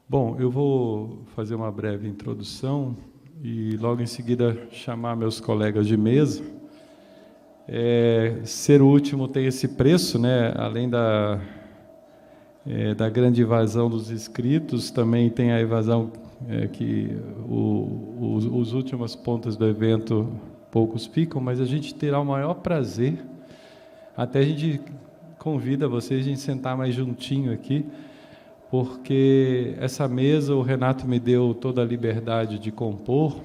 Bom, eu vou fazer uma breve introdução e logo em seguida chamar meus colegas de mesa. Ser o último tem esse preço, né? Além da grande evasão dos inscritos, também tem a evasão que os últimas pontas do evento poucos ficam, mas a gente terá o maior prazer, até a gente convida vocês a gente sentar mais juntinho aqui, porque essa mesa o Renato me deu toda a liberdade de compor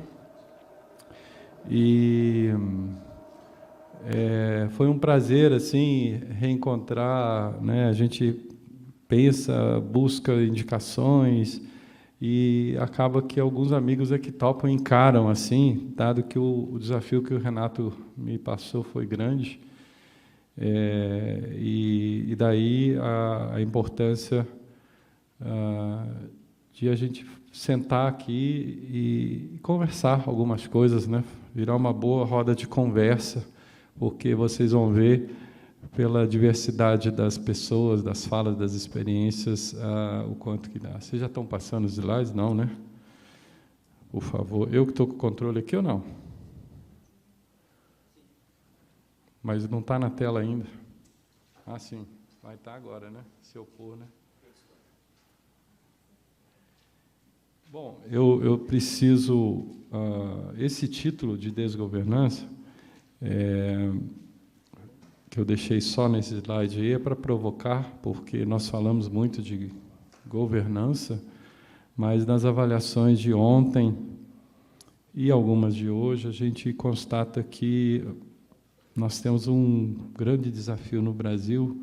e foi um prazer assim reencontrar, né? A gente pensa, busca indicações e acaba que alguns amigos que topam encaram assim, dado que o desafio que o Renato me passou foi grande, e daí a importância de a gente sentar aqui e conversar algumas coisas, né? Virar uma boa roda de conversa, porque vocês vão ver, pela diversidade das pessoas, das falas, das experiências, o quanto que dá. Vocês já estão passando os slides? Não, né? Por favor. Eu que estou com o controle aqui ou não? Mas não está na tela ainda. Ah, sim. Vai estar agora, né? Se eu pôr, né? Bom, eu preciso... esse título de desgovernança, que eu deixei só nesse slide aí, é para provocar, porque nós falamos muito de governança, mas nas avaliações de ontem e algumas de hoje, a gente constata que nós temos um grande desafio no Brasil,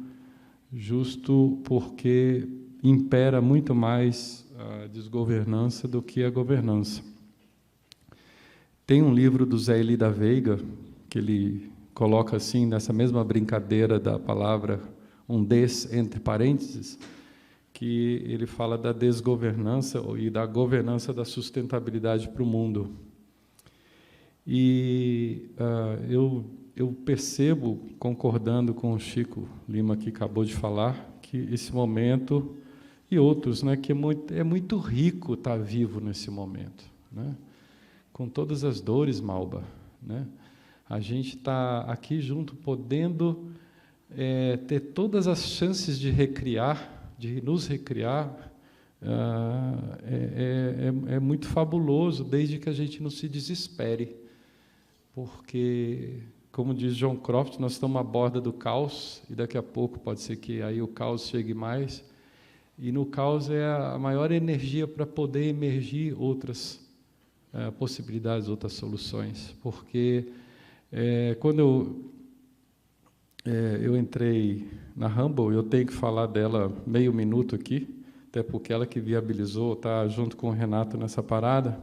justo porque impera muito mais a desgovernança do que a governança. Tem um livro do Zé Eli da Veiga, que ele coloca assim, nessa mesma brincadeira da palavra, um des entre parênteses, que ele fala da desgovernança e da governança da sustentabilidade para o mundo. E eu percebo, concordando com o Chico Lima, que acabou de falar, que esse momento, e outros, né, que é muito rico estar vivo nesse momento, né? Com todas as dores, Malba, né? A gente está aqui junto, podendo ter todas as chances de recriar, de nos recriar. É muito fabuloso, desde que a gente não se desespere, porque, como diz John Croft, nós estamos à borda do caos, e daqui a pouco pode ser que aí o caos chegue mais, e no caos é a maior energia para poder emergir outras possibilidades, outras soluções, porque quando eu entrei na Humble, eu tenho que falar dela meio minuto aqui, até porque ela que viabilizou, está junto com o Renato nessa parada.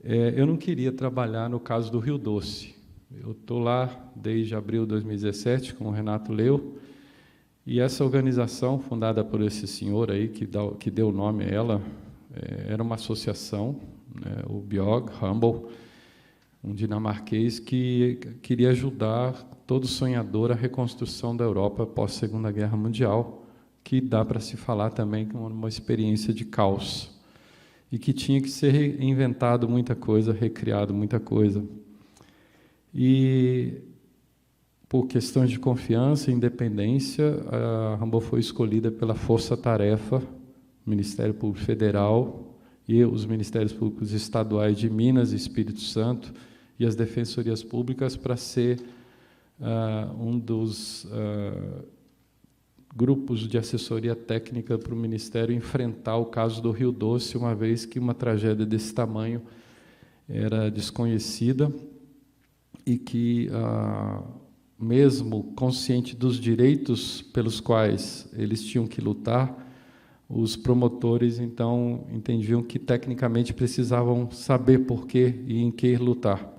Eu não queria trabalhar no caso do Rio Doce. Eu estou lá desde abril de 2017, como o Renato leu, e essa organização, fundada por esse senhor aí, que deu o nome a ela, era uma associação, né, o Biog Humble, um dinamarquês que queria ajudar todo sonhador à reconstrução da Europa após a Segunda Guerra Mundial, que dá para se falar também como uma experiência de caos, e que tinha que ser reinventado muita coisa, recriado muita coisa. E, por questões de confiança e independência, a Humble foi escolhida pela Força Tarefa, Ministério Público Federal e os Ministérios Públicos Estaduais de Minas e Espírito Santo, e as defensorias públicas, para ser um dos grupos de assessoria técnica para o Ministério enfrentar o caso do Rio Doce, uma vez que uma tragédia desse tamanho era desconhecida e que, mesmo consciente dos direitos pelos quais eles tinham que lutar, os promotores, então, entendiam que, tecnicamente, precisavam saber por quê e em que lutar.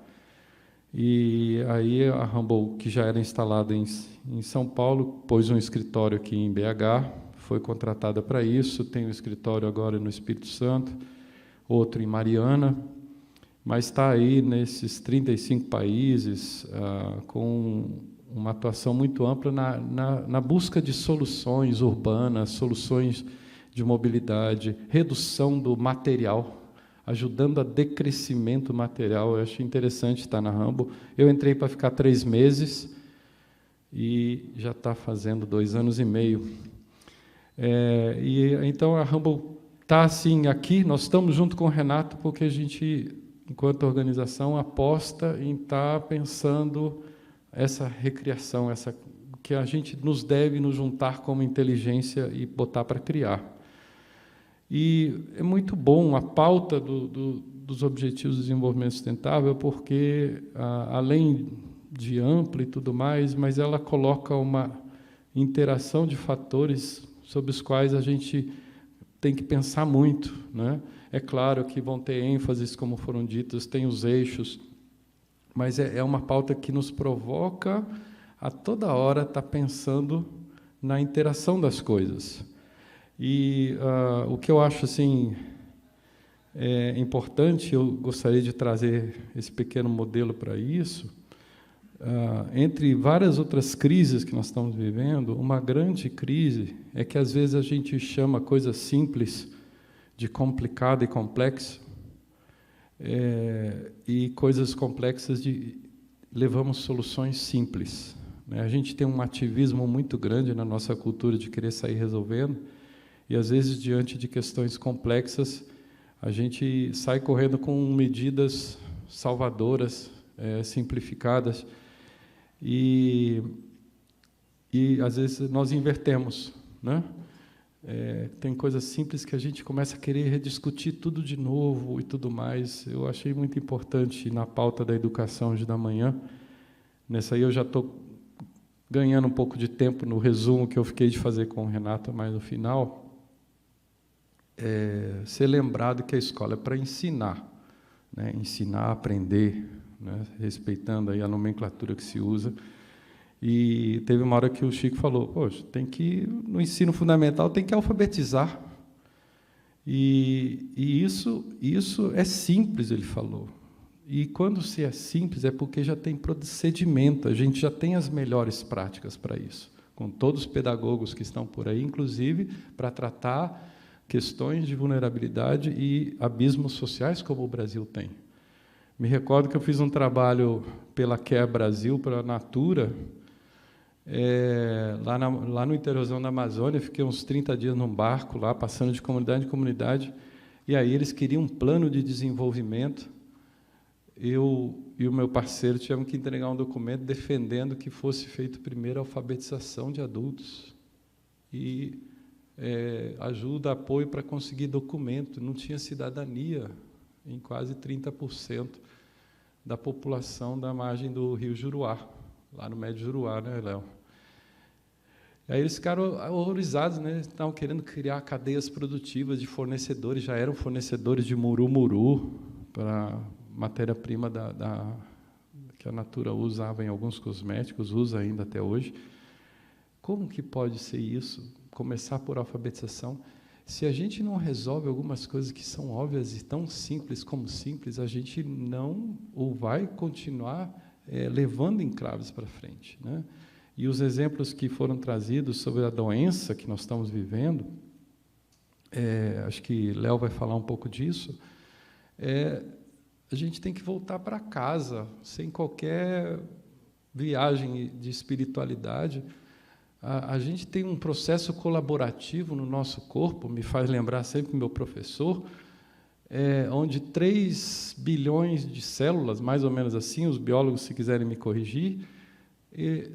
E aí a Humble, que já era instalada em São Paulo, pôs um escritório aqui em BH, foi contratada para isso, tem um escritório agora no Espírito Santo, outro em Mariana, mas está aí nesses 35 países, com uma atuação muito ampla na busca de soluções urbanas, soluções de mobilidade, redução do material, ajudando a decrescimento material. Eu acho interessante estar na Rambo. Eu entrei para ficar 3 meses e já está fazendo 2 anos e meio. Então a Rambo está assim aqui. Nós estamos junto com o Renato porque a gente, enquanto organização, aposta em estar pensando essa recriação, que a gente nos deve nos juntar como inteligência e botar para criar. E é muito bom a pauta dos Objetivos de Desenvolvimento Sustentável, porque, além de ampla e tudo mais, mas ela coloca uma interação de fatores sobre os quais a gente tem que pensar muito, né? É claro que vão ter ênfases, como foram ditas, tem os eixos, mas é uma pauta que nos provoca a toda hora estar pensando na interação das coisas. E o que eu acho assim importante, eu gostaria de trazer esse pequeno modelo para isso. Entre várias outras crises que nós estamos vivendo, uma grande crise é que às vezes a gente chama coisas simples de complicado e complexo, e coisas complexas levamos soluções simples. A gente tem um ativismo muito grande na nossa cultura de querer sair resolvendo, e às vezes, diante de questões complexas, a gente sai correndo com medidas salvadoras, simplificadas, e às vezes nós invertemos, né? Tem coisas simples que a gente começa a querer rediscutir tudo de novo e tudo mais. Eu achei muito importante na pauta da educação hoje da manhã. Nessa aí eu já estou ganhando um pouco de tempo no resumo que eu fiquei de fazer com o Renato, mas no final, ser lembrado que a escola é para ensinar, né? Ensinar, aprender, né? Respeitando aí a nomenclatura que se usa. E teve uma hora que o Chico falou, poxa, no ensino fundamental tem que alfabetizar. E isso é simples, ele falou. E quando se é simples, é porque já tem procedimento, a gente já tem as melhores práticas para isso, com todos os pedagogos que estão por aí, inclusive para tratar questões de vulnerabilidade e abismos sociais, como o Brasil tem. Me recordo que eu fiz um trabalho pela Care Brasil, para a Natura, lá no interiorzão da Amazônia. Fiquei uns 30 dias num barco lá, passando de comunidade em comunidade, e aí eles queriam um plano de desenvolvimento. Eu e o meu parceiro tivemos que entregar um documento defendendo que fosse feito primeiro a alfabetização de adultos e ajuda, apoio para conseguir documento. Não tinha cidadania em quase 30% da população da margem do Rio Juruá, lá no Médio Juruá, né, Léo? Aí eles ficaram horrorizados, né? Estavam querendo criar cadeias produtivas de fornecedores, já eram fornecedores de muru-muru para matéria-prima que a Natura usava em alguns cosméticos, usa ainda até hoje. Como que pode ser isso? Começar por alfabetização. Se a gente não resolve algumas coisas que são óbvias e tão simples como simples, a gente não ou vai continuar levando encraves para frente, né? E os exemplos que foram trazidos sobre a doença que nós estamos vivendo, acho que Léo vai falar um pouco disso, a gente tem que voltar para casa, sem qualquer viagem de espiritualidade. A gente tem um processo colaborativo no nosso corpo, me faz lembrar sempre meu professor, onde 3 bilhões de células, mais ou menos assim, os biólogos, se quiserem me corrigir,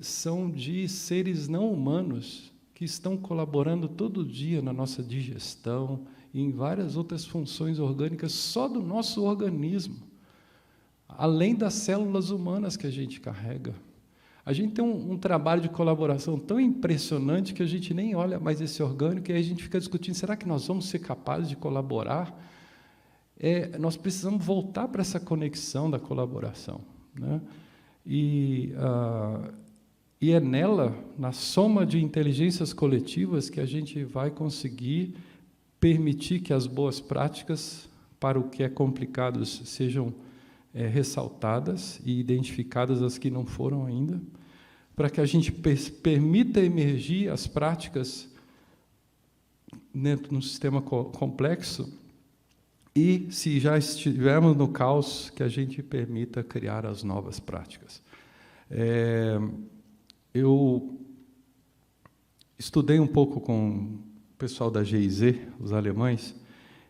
são de seres não humanos que estão colaborando todo dia na nossa digestão e em várias outras funções orgânicas só do nosso organismo, além das células humanas que a gente carrega. A gente tem um trabalho de colaboração tão impressionante que a gente nem olha mais esse orgânico, e aí a gente fica discutindo, será que nós vamos ser capazes de colaborar? Nós precisamos voltar para essa conexão da colaboração, né? E é nela, na soma de inteligências coletivas, que a gente vai conseguir permitir que as boas práticas, para o que é complicado, sejam ressaltadas e identificadas as que não foram ainda, para que a gente permita emergir as práticas dentro de um sistema complexo, e, se já estivermos no caos, que a gente permita criar as novas práticas. Eu estudei um pouco com o pessoal da GIZ, os alemães.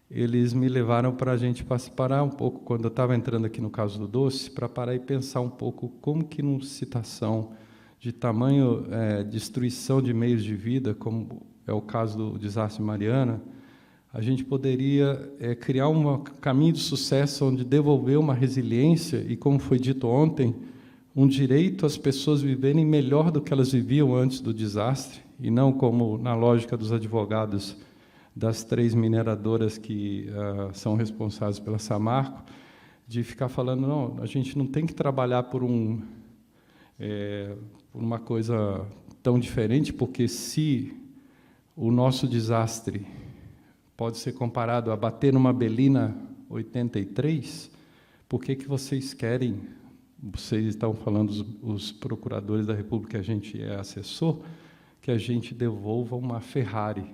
Eles me levaram para a gente parar um pouco, quando eu estava entrando aqui no caso do doce, para parar e pensar um pouco como que, numa situação de tamanho destruição de meios de vida, como é o caso do desastre Mariana, a gente poderia criar um caminho de sucesso onde devolver uma resiliência e, como foi dito ontem, um direito às pessoas viverem melhor do que elas viviam antes do desastre, e não como na lógica dos advogados das 3 mineradoras que são responsáveis pela Samarco, de ficar falando, não, a gente não tem que trabalhar por uma coisa tão diferente, porque se o nosso desastre pode ser comparado a bater numa Belina 83, por que vocês querem, vocês estão falando, os procuradores da República, que a gente é assessor, que a gente devolva uma Ferrari?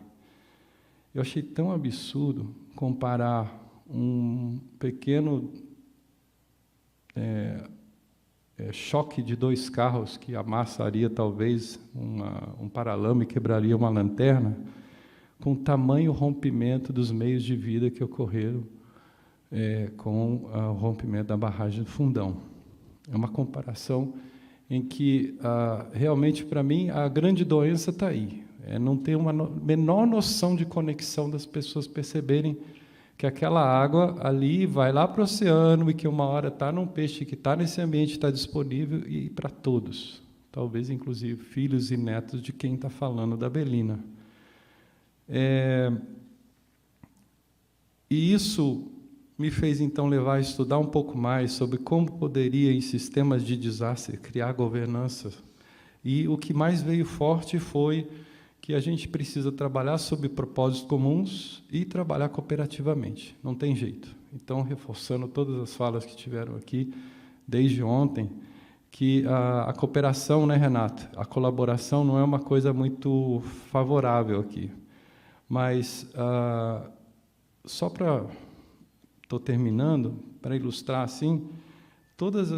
Eu achei tão absurdo comparar um pequeno choque de 2 carros que amassaria talvez um paralama e quebraria uma lanterna, com o tamanho rompimento dos meios de vida que ocorreram com o rompimento da barragem do Fundão. É uma comparação em que, realmente, para mim, a grande doença está aí. Não ter uma menor noção de conexão das pessoas perceberem que aquela água ali vai lá para o oceano e que uma hora está num peixe que está nesse ambiente, está disponível e para todos, talvez inclusive filhos e netos de quem está falando da Belina. E isso me fez, então, levar a estudar um pouco mais sobre como poderia, em sistemas de desastre, criar governança. E o que mais veio forte foi que a gente precisa trabalhar sob propósitos comuns e trabalhar cooperativamente. Não tem jeito. Então, reforçando todas as falas que tiveram aqui, desde ontem, que a cooperação, né, Renato? A colaboração não é uma coisa muito favorável aqui. Mas, só para... Estou terminando, para ilustrar, assim, todas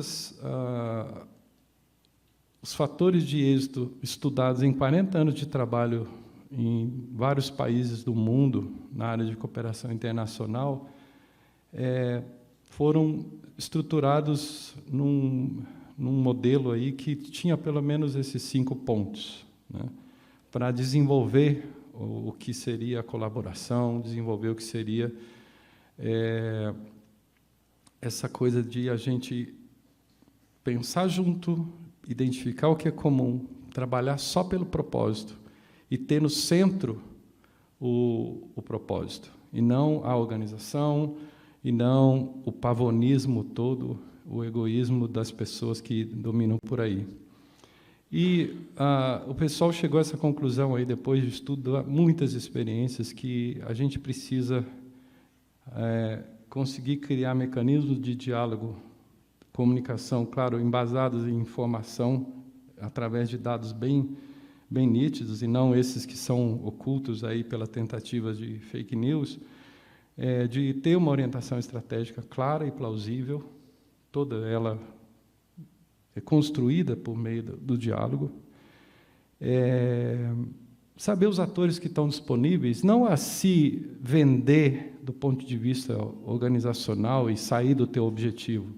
os fatores de êxito estudados em 40 anos de trabalho em vários países do mundo, na área de cooperação internacional, foram estruturados num modelo aí que tinha pelo menos esses 5 pontos, né, para desenvolver o que seria a colaboração, desenvolver o que seria essa coisa de a gente pensar junto, identificar o que é comum, trabalhar só pelo propósito e ter no centro o propósito, e não a organização, e não o pavonismo todo, o egoísmo das pessoas que dominam por aí. E o pessoal chegou a essa conclusão aí, depois de estudar muitas experiências, que a gente precisa conseguir criar mecanismos de diálogo, comunicação, claro, embasados em informação, através de dados bem nítidos, e não esses que são ocultos aí pela tentativa de fake news, de ter uma orientação estratégica clara e plausível, toda ela construída por meio do diálogo, saber os atores que estão disponíveis, não a se vender do ponto de vista organizacional e sair do teu objetivo.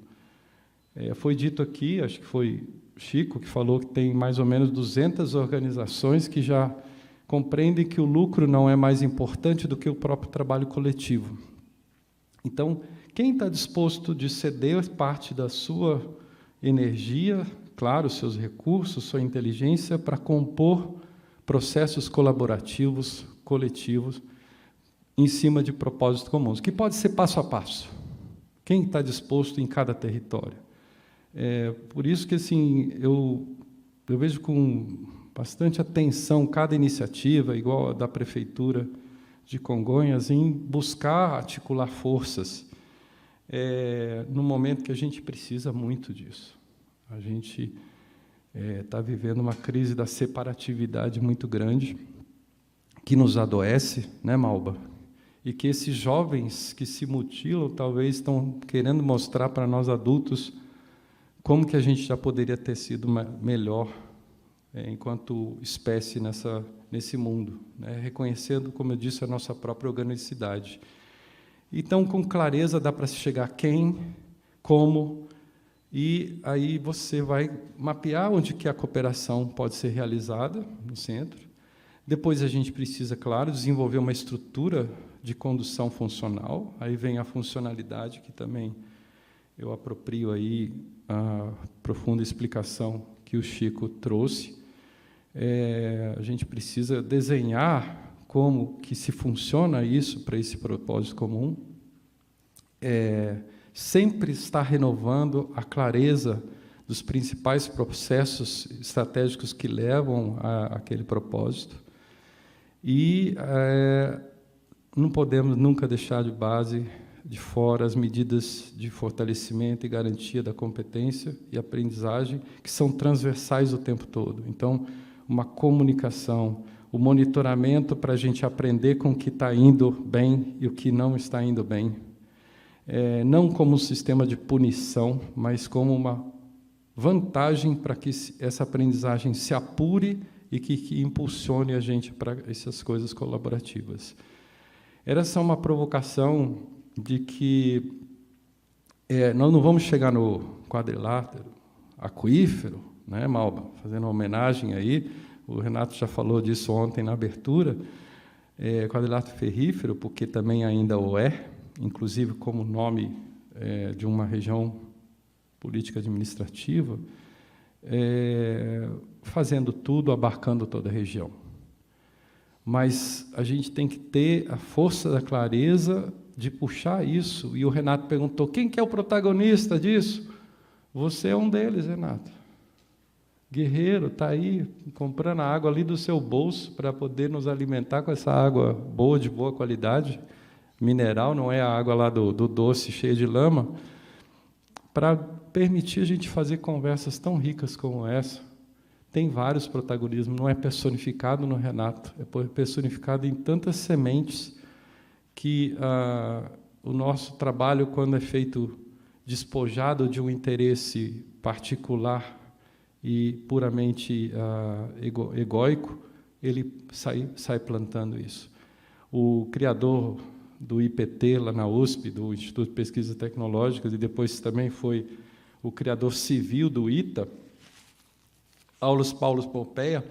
Foi dito aqui, acho que foi Chico que falou que tem mais ou menos 200 organizações que já compreendem que o lucro não é mais importante do que o próprio trabalho coletivo. Então, quem está disposto de ceder parte da sua energia, claro, seus recursos, sua inteligência, para compor processos colaborativos, coletivos, em cima de propósitos comuns, que pode ser passo a passo. Quem está disposto em cada território? Por isso que, assim, eu vejo com bastante atenção cada iniciativa, igual a da Prefeitura de Congonhas, em buscar articular forças, no momento que a gente precisa muito disso. A gente está vivendo uma crise da separatividade muito grande, que nos adoece, né, Malba? E que esses jovens que se mutilam talvez estão querendo mostrar para nós adultos como que a gente já poderia ter sido melhor enquanto espécie nesse mundo, né? Reconhecendo, como eu disse, a nossa própria organicidade. Então, com clareza, dá para se chegar a quem, como, e aí você vai mapear onde que a cooperação pode ser realizada no centro. Depois a gente precisa, claro, desenvolver uma estrutura de condução funcional. Aí vem a funcionalidade, que também eu aproprio aí a profunda explicação que o Chico trouxe. A gente precisa desenhar como que se funciona isso para esse propósito comum. Sempre estar renovando a clareza dos principais processos estratégicos que levam àquele propósito. E não podemos nunca deixar de fora as medidas de fortalecimento e garantia da competência e aprendizagem, que são transversais o tempo todo. Então, uma comunicação, o monitoramento para a gente aprender com o que está indo bem e o que não está indo bem. Não como um sistema de punição, mas como uma vantagem para que essa aprendizagem se apure e que impulsione a gente para essas coisas colaborativas. Era só uma provocação de que nós não vamos chegar no quadrilátero aquífero, né, Malba? Fazendo uma homenagem aí, o Renato já falou disso ontem na abertura, quadrilátero ferrífero, porque também ainda o inclusive como nome de uma região política administrativa, fazendo tudo, abarcando toda a região. Mas a gente tem que ter a força da clareza de puxar isso. E o Renato perguntou, quem que é o protagonista disso? Você é um deles, Renato. Guerreiro, está aí, comprando a água ali do seu bolso para poder nos alimentar com essa água boa, de boa qualidade, mineral, não é a água lá do doce cheia de lama, para permitir a gente fazer conversas tão ricas como essa. Tem vários protagonismos, não é personificado no Renato, é personificado em tantas sementes que o nosso trabalho, quando é feito despojado de um interesse particular e puramente egóico, ele sai plantando isso. O criador do IPT, lá na USP, do Instituto de Pesquisas Tecnológicas, e depois também foi o criador civil do ITA, Aulus Paulus Pompeia,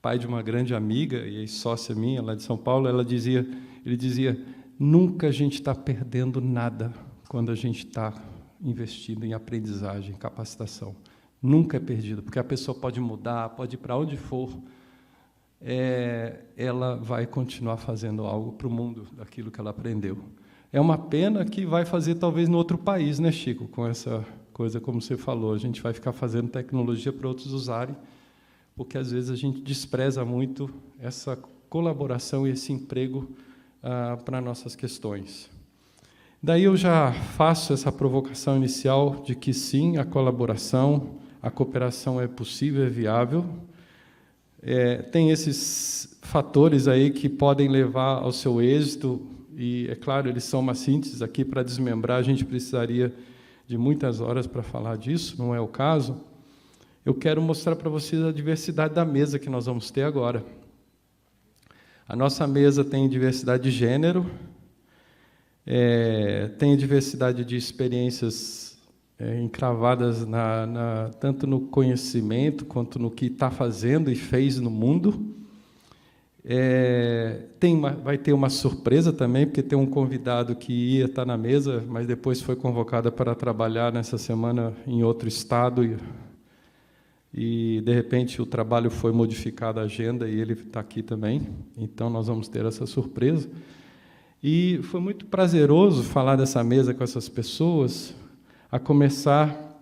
pai de uma grande amiga e sócia minha lá de São Paulo, ele dizia, nunca a gente está perdendo nada quando a gente está investindo em aprendizagem, capacitação. Nunca é perdido, porque a pessoa pode mudar, pode ir para onde for, ela vai continuar fazendo algo para o mundo daquilo que ela aprendeu. É uma pena que vai fazer talvez no outro país, né, Chico? Com essa coisa, como você falou, a gente vai ficar fazendo tecnologia para outros usarem, porque às vezes a gente despreza muito essa colaboração e esse emprego para nossas questões. Daí eu já faço essa provocação inicial de que sim, a colaboração, a cooperação é possível, é viável. Tem esses fatores aí que podem levar ao seu êxito, e, é claro, eles são uma síntese aqui para desmembrar, a gente precisaria de muitas horas para falar disso, não é o caso. Eu quero mostrar para vocês a diversidade da mesa que nós vamos ter agora. A nossa mesa tem diversidade de gênero, tem diversidade de experiências encravadas tanto no conhecimento quanto no que está fazendo e fez no mundo. Vai ter uma surpresa também, porque tem um convidado que ia estar na mesa, mas depois foi convocado para trabalhar nessa semana em outro estado e de repente, o trabalho foi modificado, a agenda, e ele está aqui também. Então, nós vamos ter essa surpresa. E foi muito prazeroso falar dessa mesa com essas pessoas, a começar...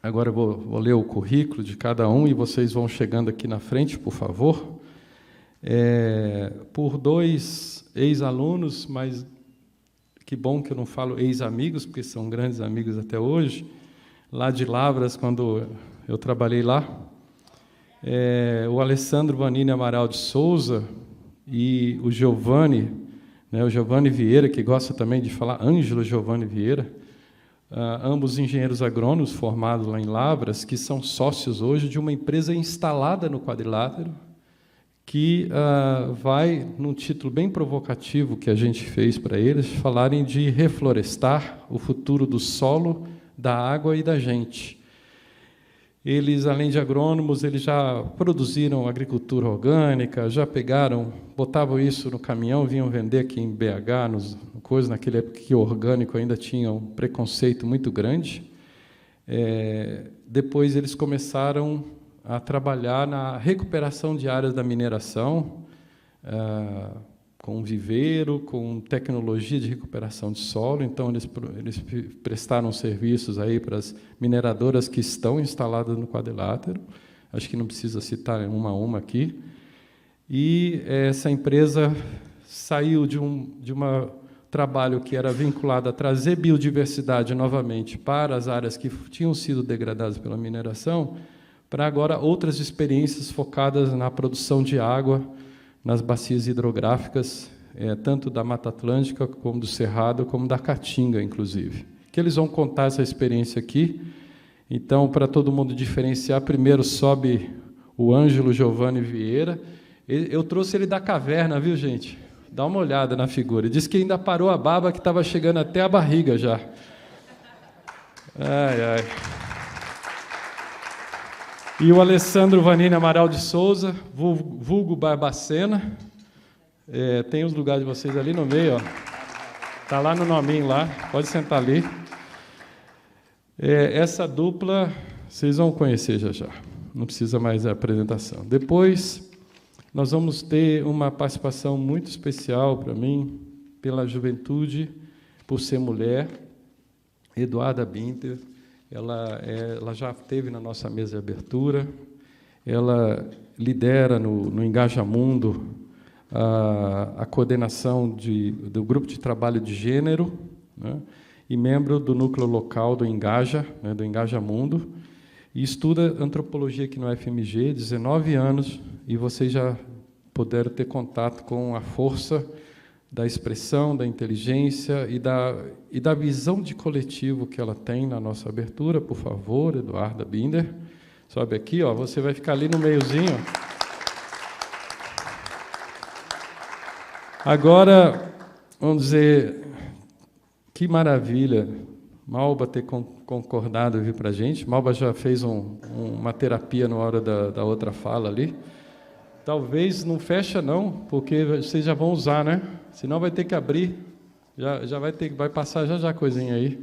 Agora eu vou ler o currículo de cada um, e vocês vão chegando aqui na frente, por favor. Por 2 ex-alunos, mas que bom que eu não falo ex-amigos, porque são grandes amigos até hoje, lá de Lavras, quando eu trabalhei lá. O Alessandro Vanini Amaral de Souza e o Giovanni, né, o Giovanni Vieira, que gosta também de falar, Ângelo Giovanni Vieira, ambos engenheiros agrônomos formados lá em Lavras, que são sócios hoje de uma empresa instalada no quadrilátero, que vai, num título bem provocativo que a gente fez para eles, falarem de reflorestar o futuro do solo, da água e da gente. Eles, além de agrônomos, eles já produziram agricultura orgânica, já pegaram, botavam isso no caminhão, vinham vender aqui em BH, naquela época que o orgânico ainda tinha um preconceito muito grande. Depois eles começaram a trabalhar na recuperação de áreas da mineração, com viveiro, com tecnologia de recuperação de solo. Então, eles prestaram serviços aí para as mineradoras que estão instaladas no quadrilátero. Acho que não precisa citar uma a uma aqui. E essa empresa saiu de um trabalho que era vinculado a trazer biodiversidade novamente para as áreas que tinham sido degradadas pela mineração, para agora outras experiências focadas na produção de água, nas bacias hidrográficas, tanto da Mata Atlântica, como do Cerrado, como da Caatinga, inclusive. Que eles vão contar essa experiência aqui. Então, para todo mundo diferenciar, primeiro sobe o Ângelo Giovanni Vieira. Eu trouxe ele da caverna, viu, gente? Dá uma olhada na figura. Ele disse que ainda parou a barba, que estava chegando até a barriga já. Ai, ai. E o Alessandro Vanini Amaral de Souza, vulgo Barbacena. Tem os lugares de vocês ali no meio, ó. Está lá no nominho lá, pode sentar ali. Essa dupla vocês vão conhecer já. Não precisa mais da apresentação. Depois, nós vamos ter uma participação muito especial para mim, pela juventude, por ser mulher, Eduarda Binder. Ela já esteve na nossa mesa de abertura, ela lidera no Engajamundo a coordenação do grupo de trabalho de gênero, né, e membro do núcleo local do Engaja, né, do Engajamundo, e estuda antropologia aqui no UFMG, 19 anos, e vocês já puderam ter contato com a força da expressão, da inteligência e da visão de coletivo que ela tem na nossa abertura. Por favor, Eduarda Binder. Sobe aqui, ó, você vai ficar ali no meiozinho. Agora, vamos dizer, que maravilha, Malba ter concordado vir para a gente. Malba já fez uma terapia na hora da outra fala ali. Talvez não fecha, não, porque vocês já vão usar, né? Senão vai ter que abrir, já vai passar já coisinha aí.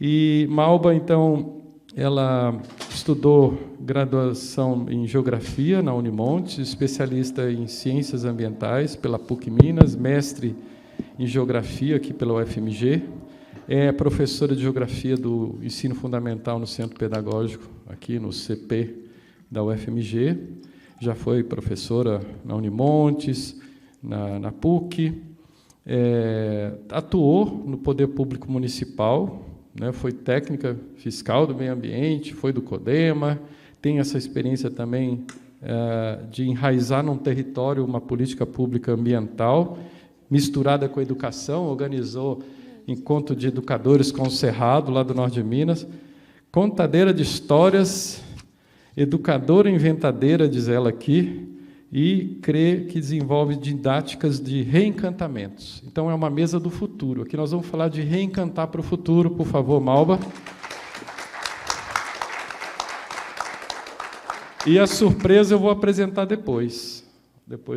E Malba, então, ela estudou graduação em Geografia na Unimontes, especialista em Ciências Ambientais pela PUC Minas, mestre em Geografia aqui pela UFMG, é professora de Geografia do Ensino Fundamental no Centro Pedagógico, aqui no CP da UFMG, já foi professora na Unimontes, na PUC, atuou no Poder Público Municipal, né, foi técnica fiscal do meio ambiente, foi do CODEMA, tem essa experiência também de enraizar num território uma política pública ambiental, misturada com a educação, organizou encontro de educadores com o Cerrado, lá do norte de Minas, contadeira de histórias, educadora inventadeira, diz ela aqui, e crê que desenvolve didáticas de reencantamentos. Então, é uma mesa do futuro. Aqui nós vamos falar de reencantar para o futuro. Por favor, Malba. E a surpresa eu vou apresentar depois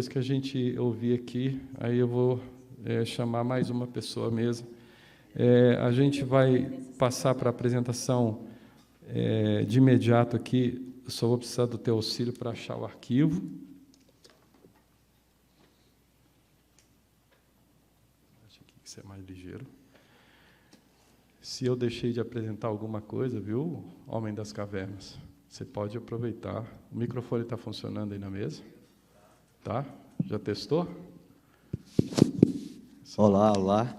que a gente ouvir aqui, aí eu vou chamar mais uma pessoa mesmo. A gente vai passar para a apresentação de imediato aqui. Eu só vou precisar do teu auxílio para achar o arquivo. Acho que isso é mais ligeiro. Se eu deixei de apresentar alguma coisa, viu, Homem das Cavernas? Você pode aproveitar. O microfone está funcionando aí na mesa? Tá? Já testou? Olá, olá.